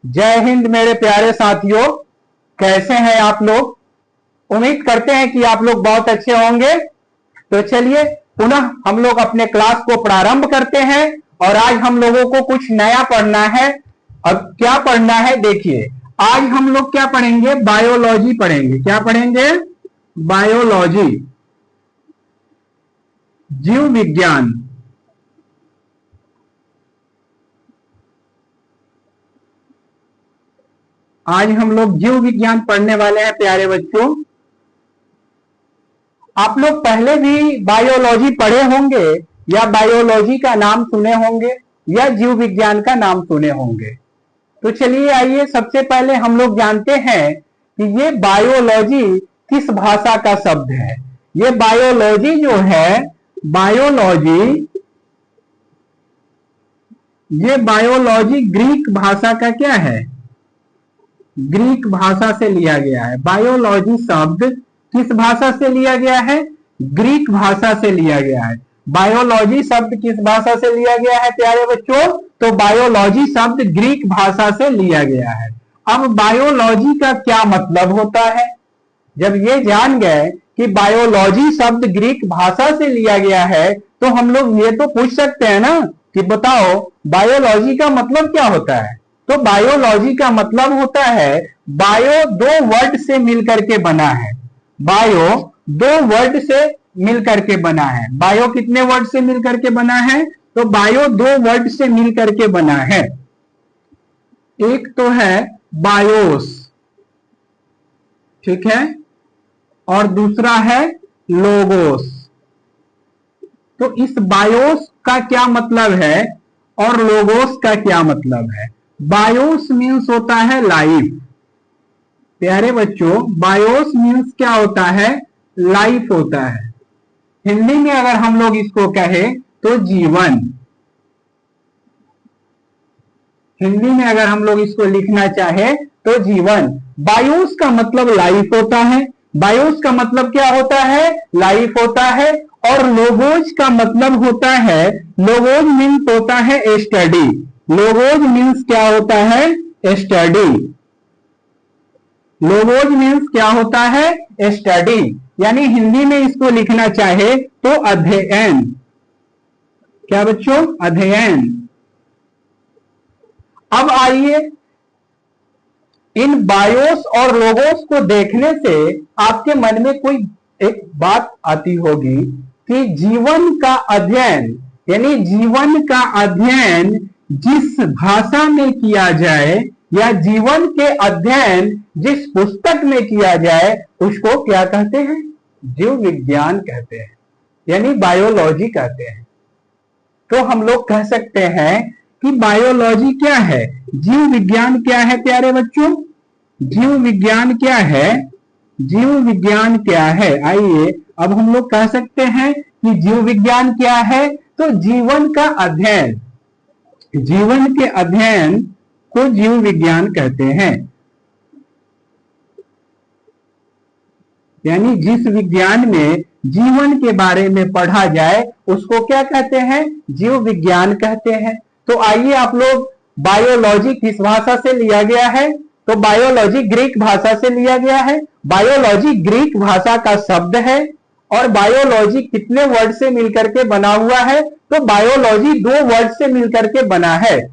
जय हिंद मेरे प्यारे साथियों, कैसे हैं आप लोग। उम्मीद करते हैं कि आप लोग बहुत अच्छे होंगे। तो चलिए पुनः हम लोग अपने क्लास को प्रारंभ करते हैं और आज हम लोगों को कुछ नया पढ़ना है। अब क्या पढ़ना है देखिए, आज हम लोग क्या पढ़ेंगे, बायोलॉजी पढ़ेंगे। क्या पढ़ेंगे? बायोलॉजी, जीव विज्ञान। आज हम लोग जीव विज्ञान पढ़ने वाले हैं प्यारे बच्चों। आप लोग पहले भी बायोलॉजी पढ़े होंगे या बायोलॉजी का नाम सुने होंगे या जीव विज्ञान का नाम सुने होंगे। तो चलिए आइए, सबसे पहले हम लोग जानते हैं कि ये बायोलॉजी किस भाषा का शब्द है। ये बायोलॉजी जो है, बायोलॉजी ग्रीक भाषा का क्या है, ग्रीक भाषा से लिया गया है। बायोलॉजी शब्द किस भाषा से लिया गया है? ग्रीक भाषा से लिया गया है। बायोलॉजी शब्द किस भाषा से लिया गया है प्यारे बच्चों? तो बायोलॉजी शब्द ग्रीक भाषा से लिया गया है। अब बायोलॉजी का क्या मतलब होता है? जब ये जान गए कि बायोलॉजी शब्द ग्रीक भाषा से लिया गया है, तो हम लोग ये तो पूछ सकते हैं ना कि बताओ बायोलॉजी का मतलब क्या होता है। तो बायोलॉजी का मतलब होता है, बायो दो वर्ड से मिलकर के बना है। बायो दो वर्ड से मिलकर के बना है। बायो कितने वर्ड से मिलकर के बना है? तो बायो दो वर्ड से मिलकर के बना है। एक तो है बायोस, ठीक है, और दूसरा है लोगोस। तो इस बायोस का क्या मतलब है और लोगोस का क्या मतलब है? बायोस मीन्स होता है लाइफ। प्यारे बच्चों, बायोस मीन्स क्या होता है? लाइफ होता है। हिंदी में अगर हम लोग इसको कहें तो जीवन। हिंदी में अगर हम लोग इसको लिखना चाहे तो जीवन। बायोस का मतलब लाइफ होता है। बायोस का मतलब क्या होता है? लाइफ होता है। और लोगोज का मतलब होता है, लोगोज मीन्स होता है स्टडी। लोगोज मीन्स क्या होता है? स्टडी। लोगोज मीन्स क्या होता है? स्टडी। यानी हिंदी में इसको लिखना चाहे तो अध्ययन। क्या बच्चों? अध्ययन। अब आइए, इन बायोस और लोगोस को देखने से आपके मन में कोई एक बात आती होगी कि जीवन का अध्ययन, यानी जीवन का अध्ययन जिस भाषा में किया जाए या जीवन के अध्ययन जिस पुस्तक में किया जाए उसको क्या कहते हैं? जीव विज्ञान कहते हैं, यानी बायोलॉजी कहते हैं। तो हम लोग कह सकते हैं कि बायोलॉजी क्या है, जीव विज्ञान क्या है प्यारे बच्चों? जीव विज्ञान क्या है? जीव विज्ञान क्या है? आइए अब हम लोग कह सकते हैं कि जीव विज्ञान क्या है। तो जीवन का अध्ययन, जीवन के अध्ययन को जीव विज्ञान कहते हैं। यानी जिस विज्ञान में जीवन के बारे में पढ़ा जाए उसको क्या कहते हैं? जीव विज्ञान कहते हैं। तो आइए आप लोग, बायोलॉजी किस भाषा से लिया गया है? तो बायोलॉजी ग्रीक भाषा से लिया गया है। बायोलॉजी ग्रीक भाषा का शब्द है। और बायोलॉजी कितने वर्ड से मिलकर के बना हुआ है? तो बायोलॉजी दो वर्ड से मिलकर के बना है।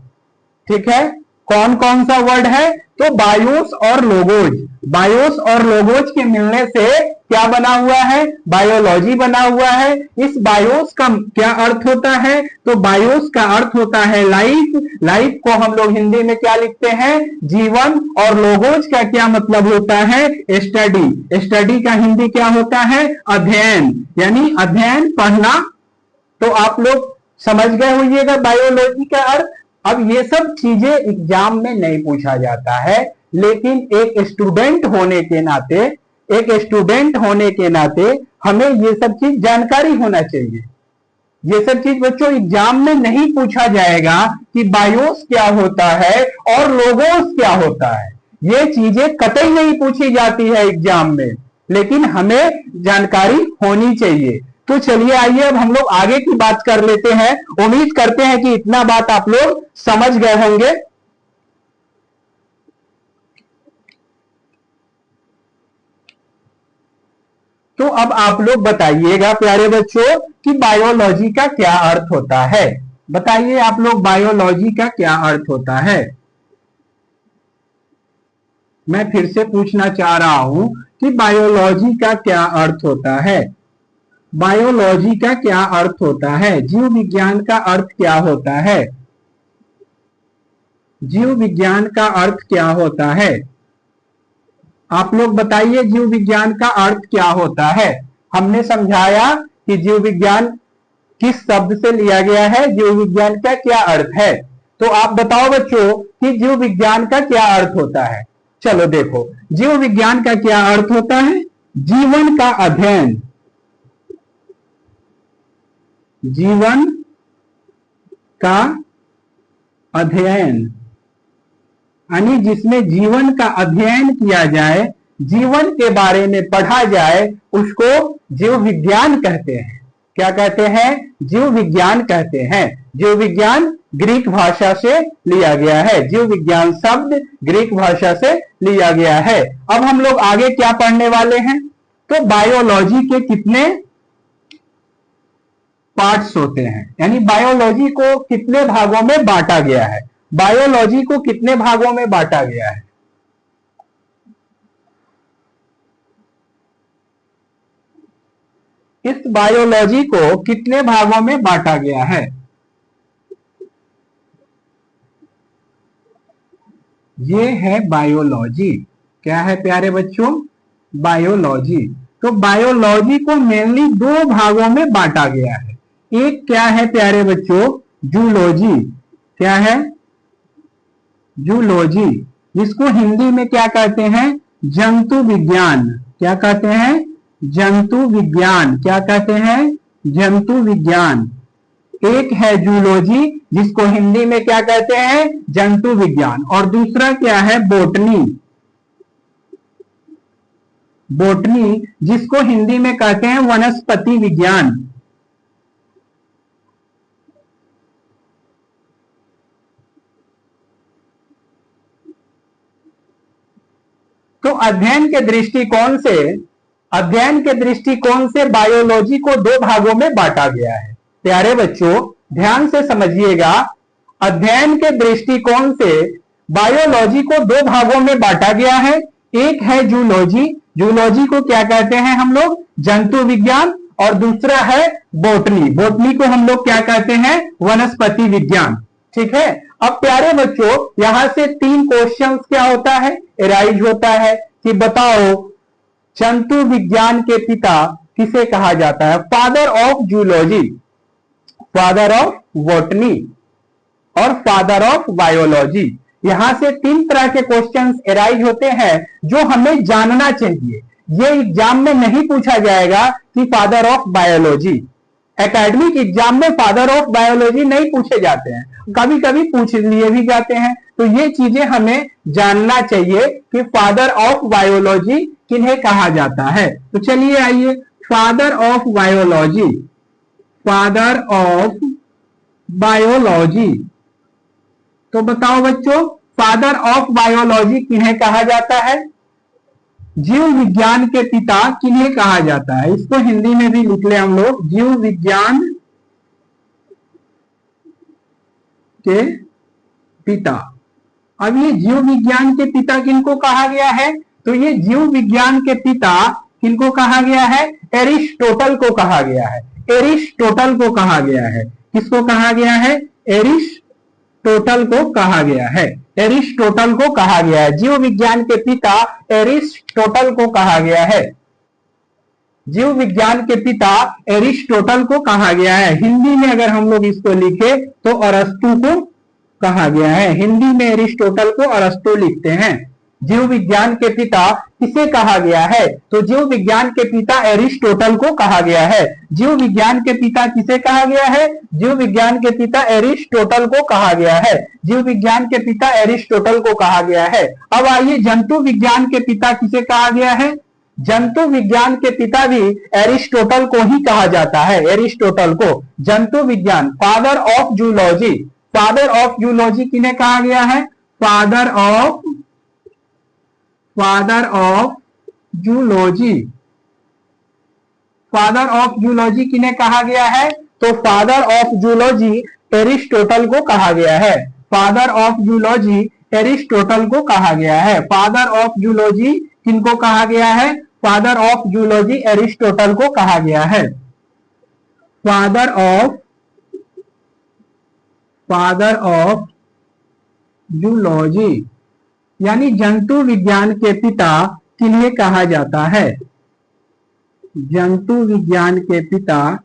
ठीक है, कौन कौन सा वर्ड है? तो बायोस और लोगोज। बायोस और लोगोज के मिलने से क्या बना हुआ है? बायोलॉजी बना हुआ है। इस बायोस का क्या अर्थ होता है? तो बायोस का अर्थ होता है लाइफ। लाइफ को हम लोग हिंदी में क्या लिखते हैं? जीवन। और लोगोज का क्या मतलब होता है? स्टडी। स्टडी का हिंदी क्या होता है? अध्ययन, यानी अध्ययन, पढ़ना। तो आप लोग समझ गए होइएगा बायोलॉजी का अर्थ। अब ये सब चीजें एग्जाम में नहीं पूछा जाता है, लेकिन एक स्टूडेंट होने के नाते हमें ये सब चीज जानकारी होना चाहिए। ये सब चीज बच्चों एग्जाम में नहीं पूछा जाएगा कि बायोस क्या होता है और लोगोस क्या होता है। ये चीजें कतई नहीं पूछी जाती है एग्जाम में, लेकिन हमें जानकारी होनी चाहिए। तो चलिए आइए अब हम लोग आगे की बात कर लेते हैं। उम्मीद करते हैं कि इतना बात आप लोग समझ गए होंगे। तो अब आप लोग बताइएगा प्यारे बच्चों कि बायोलॉजी का क्या अर्थ होता है। बताइए आप लोग, बायोलॉजी का क्या अर्थ होता है। मैं फिर से पूछना चाह रहा हूं कि बायोलॉजी का क्या अर्थ होता है। बायोलॉजी का क्या अर्थ होता है, जीव विज्ञान का अर्थ क्या होता है। जीव विज्ञान का अर्थ क्या होता है, आप लोग बताइए जीव विज्ञान का अर्थ क्या होता है। हमने समझाया कि जीव विज्ञान किस शब्द से लिया गया है, जीव विज्ञान का क्या अर्थ है। तो आप बताओ बच्चों कि जीव विज्ञान का क्या अर्थ होता है। चलो देखो, जीव विज्ञान का क्या अर्थ होता है, जीवन का अध्ययन, जीवन का अध्ययन, यानी जिसमें जीवन का अध्ययन किया जाए, जीवन के बारे में पढ़ा जाए, उसको जीव विज्ञान कहते हैं। क्या कहते हैं, जीव विज्ञान कहते हैं। जीव विज्ञान ग्रीक भाषा से लिया गया है, जीव विज्ञान शब्द ग्रीक भाषा से लिया गया है। अब हम लोग आगे क्या पढ़ने वाले हैं, तो बायोलॉजी के कितने पार्ट्स होते हैं, यानी बायोलॉजी को कितने भागों में बांटा गया है। बायोलॉजी को कितने भागों में बांटा गया है, इस बायोलॉजी को कितने भागों में बांटा गया है। ये है बायोलॉजी। क्या है प्यारे बच्चों, बायोलॉजी। तो बायोलॉजी को मेनली दो भागों में बांटा गया है। एक क्या है प्यारे बच्चों, जूलॉजी। क्या है, जूलॉजी, जिसको हिंदी में क्या कहते हैं, जंतु विज्ञान। क्या कहते हैं, जंतु विज्ञान। क्या कहते हैं, जंतु विज्ञान। एक है जूलॉजी, जिसको हिंदी में क्या कहते हैं, जंतु विज्ञान। और दूसरा क्या है, बोटनी। बोटनी, जिसको हिंदी में कहते हैं वनस्पति विज्ञान। तो अध्ययन के दृष्टिकोण से बायोलॉजी को दो भागों में बांटा गया है। प्यारे बच्चों ध्यान से समझिएगा, अध्ययन के दृष्टिकोण से बायोलॉजी को दो भागों में बांटा गया है। एक है जूलॉजी, जूलॉजी को क्या कहते हैं हम लोग, जंतु विज्ञान। और दूसरा है बोटनी, बोटनी को हम लोग क्या कहते हैं, वनस्पति विज्ञान। ठीक है। अब प्यारे बच्चों यहां से तीन क्वेश्चंस क्या होता है, एराइज होता है कि बताओ जंतु विज्ञान के पिता किसे कहा जाता है, father of zoology, father of botany और फादर ऑफ बायोलॉजी। यहां से तीन तरह के क्वेश्चंस एराइज होते हैं जो हमें जानना चाहिए। ये एग्जाम में नहीं पूछा जाएगा कि father of biology, academic exam में फादर ऑफ बायोलॉजी नहीं पूछे जाते हैं, कभी कभी पूछ लिए भी जाते हैं। तो ये चीजें हमें जानना चाहिए कि फादर ऑफ बायोलॉजी किन्हें कहा जाता है। तो चलिए आइए, father of biology, father of biology. तो बताओ बच्चों फादर ऑफ बायोलॉजी किन्हें कहा जाता है, जीव विज्ञान के पिता किन्हें कहा जाता है। इसको हिंदी में भी लिख ले हम लोग, जीव विज्ञान के पिता। अब ये जीव विज्ञान के पिता किनको कहा गया है, तो ये जीव विज्ञान के पिता किनको कहा गया है, एरिस्टोटल को कहा गया है। एरिस्टोटल को कहा गया है, किसको कहा गया है, एरिस्टोटल को कहा गया है, एरिस्टोटल को कहा गया है। जीव विज्ञान के पिता एरिस्टोटल को कहा गया है, जीव विज्ञान के पिता एरिस्टोटल को कहा गया है। हिंदी में अगर हम लोग इसको लिखे तो अरस्तु को कहा गया है, हिंदी में एरिस्टोटल को अरस्तु लिखते हैं। जीव विज्ञान के पिता किसे कहा गया है, तो जीव विज्ञान के पिता एरिस्टोटल को कहा गया है। जीव विज्ञान के पिता किसे कहा गया है, जीव विज्ञान के पिता एरिस्टोटल को कहा गया है, जीव विज्ञान के पिता एरिस्टोटल को कहा गया है। अब आइए जंतु विज्ञान के पिता किसे कहा गया है, जंतु विज्ञान के पिता भी एरिस्टोटल को ही कहा जाता है, एरिस्टोटल को। जंतु विज्ञान, father of zoology, father of zoology किन्हें कहा गया है, father of zoology. Father of zoology किन्हें कहा गया है? तो फादर ऑफ जूलॉजी एरिस्टोटल को कहा गया है। फादर ऑफ जूलॉजी एरिस्टोटल को कहा गया है। फादर ऑफ जूलॉजी किनको कहा गया है? फादर ऑफ जूलॉजी एरिस्टोटल को कहा गया है। फादर ऑफ जूलॉजी यानी जंतु विज्ञान के पिता किन्हें कहा जाता है? जंतु विज्ञान के पिता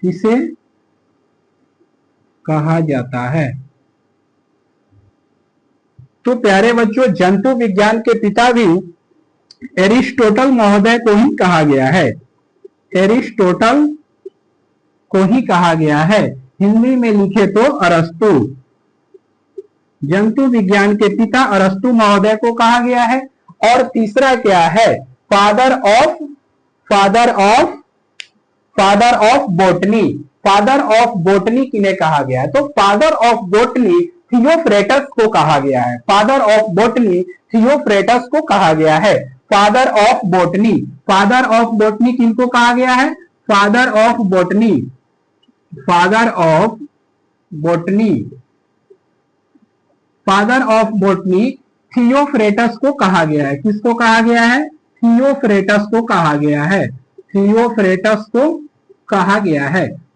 किसे कहा जाता है? तो प्यारे बच्चों, जंतु विज्ञान के पिता भी एरिस्टोटल महोदय को ही कहा गया है। एरिस्टोटल को ही कहा गया है। हिंदी में लिखे तो अरस्तु। जंतु विज्ञान के पिता अरस्तु महोदय को कहा गया है। और तीसरा क्या है? Father of botany. Father of botany किन्हें कहा गया है? तो फादर ऑफ बोटनी थियोफ्रेटस को कहा गया है। फादर ऑफ बोटनी थियोफ्रेटस को कहा गया है। फादर ऑफ बोटनी किनको कहा गया है? फादर ऑफ बोटनी थियोफ्रेटस को कहा गया है। किसको कहा गया है? थियोफ्रेटस को कहा गया है।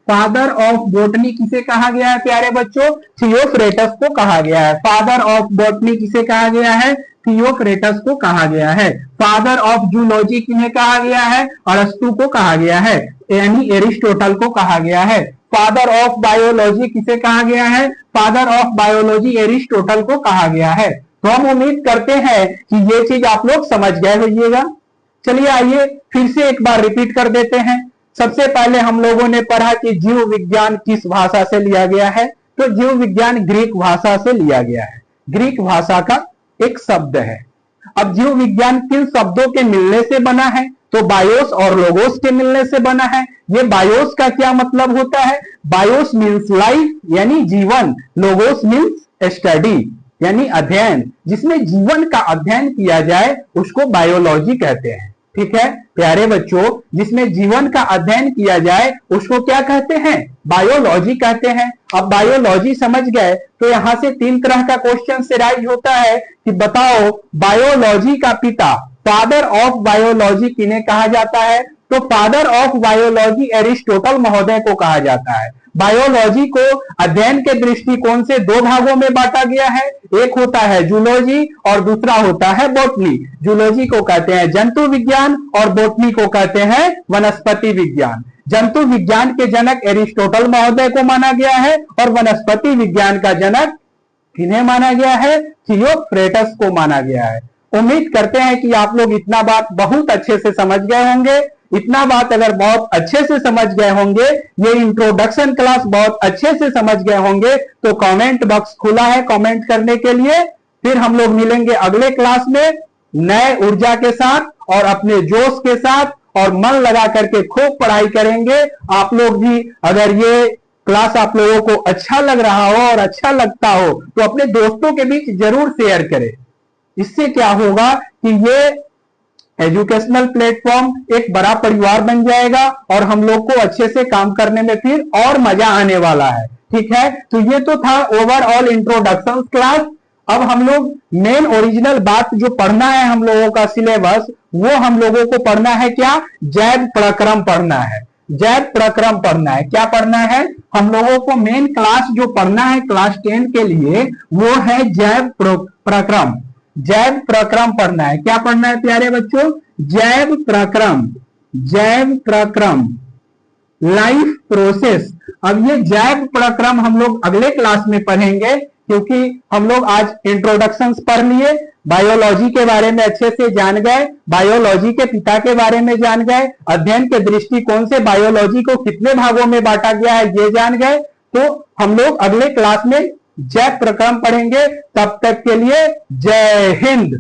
फादर ऑफ बोटनी किसे कहा गया है प्यारे बच्चों? थियोफ्रेटस को कहा गया है। फादर ऑफ बोटनी किसे कहा गया है? थियोफ्रेटस को कहा गया है। फादर ऑफ जूलॉजी किन्हें कहा गया है? अरस्तु को कहा गया है, यानी एरिस्टोटल को कहा गया है। फादर ऑफ बायोलॉजी किसे कहा गया है? फादर ऑफ बायोलॉजी एरिस्टोटल को कहा गया है। तो हम उम्मीद करते हैं कि ये चीज आप लोग समझ गए होइएगा। चलिए आइए फिर से एक बार रिपीट कर देते हैं। सबसे पहले हम लोगों ने पढ़ा कि जीव विज्ञान किस भाषा से लिया गया है? तो जीव विज्ञान ग्रीक भाषा से लिया गया है। ग्रीक भाषा का एक शब्द है। अब जीव विज्ञान किन शब्दों के मिलने से बना है? तो बायोस और लोगोस के मिलने से बना है। ये बायोस का क्या मतलब होता है? बायोस मीन्स लाइफ यानी जीवन, लोगोस मीन्स स्टडी यानी अध्ययन। जिसमें जीवन का अध्ययन किया जाए उसको बायोलॉजी कहते हैं। ठीक है प्यारे बच्चों, जिसमें जीवन का अध्ययन किया जाए उसको क्या कहते हैं? बायोलॉजी कहते हैं। अब बायोलॉजी समझ गए तो यहां से 3 तरह का क्वेश्चन से राइज होता है कि बताओ बायोलॉजी का पिता, फादर ऑफ बायोलॉजी किन्हें कहा जाता है? तो फादर ऑफ बायोलॉजी एरिस्टोटल महोदय को कहा जाता है। बायोलॉजी को अध्ययन के दृष्टिकोण से 2 भागों में बांटा गया है। एक होता है जूलॉजी और दूसरा होता है बोटनी। जूलॉजी को कहते हैं जंतु विज्ञान और बोटनी को कहते हैं वनस्पति विज्ञान। जंतु विज्ञान के जनक एरिस्टोटल महोदय को माना गया है और वनस्पति विज्ञान का जनक किन्हें माना गया है? थियोफ्रेटस को माना गया है। उम्मीद करते हैं कि आप लोग इतना बात बहुत अच्छे से समझ गए होंगे। इतना बात अगर बहुत अच्छे से समझ गए होंगे, ये इंट्रोडक्शन क्लास बहुत अच्छे से समझ गए होंगे, तो कमेंट बॉक्स खुला है कमेंट करने के लिए। फिर हम लोग मिलेंगे अगले क्लास में नए ऊर्जा के साथ और अपने जोश के साथ, और मन लगा करके खूब पढ़ाई करेंगे। आप लोग भी अगर ये क्लास आप लोगों को अच्छा लग रहा हो और अच्छा लगता हो तो अपने दोस्तों के बीच जरूर शेयर करें। इससे क्या होगा कि ये एजुकेशनल प्लेटफॉर्म एक बड़ा परिवार बन जाएगा और हम लोग को अच्छे से काम करने में फिर और मजा आने वाला है। ठीक है, तो ये तो था ओवरऑल इंट्रोडक्शन क्लास। अब हम लोग मेन ओरिजिनल बात जो पढ़ना है, हम लोगों का सिलेबस, वो हम लोगों को पढ़ना है क्या? जैव प्रक्रम पढ़ना है। जैव प्रक्रम पढ़ना है। क्या पढ़ना है? हम लोगों को मेन क्लास जो पढ़ना है क्लास 10 के लिए वो है जैव प्रक्रम। जैव प्रक्रम पढ़ना है। क्या पढ़ना है प्यारे बच्चों? जैव प्रक्रम। जैव प्रक्रम, लाइफ प्रोसेस। अब ये जैव प्रक्रम हम लोग अगले क्लास में पढ़ेंगे, क्योंकि हम लोग आज इंट्रोडक्शन पढ़ लिए, बायोलॉजी के बारे में अच्छे से जान गए, बायोलॉजी के पिता के बारे में जान गए, अध्ययन के दृष्टिकोण से बायोलॉजी को कितने भागों में बांटा गया है ये जान गए। तो हम लोग अगले क्लास में जैव प्रक्रम पढ़ेंगे। तब तक के लिए जय हिंद।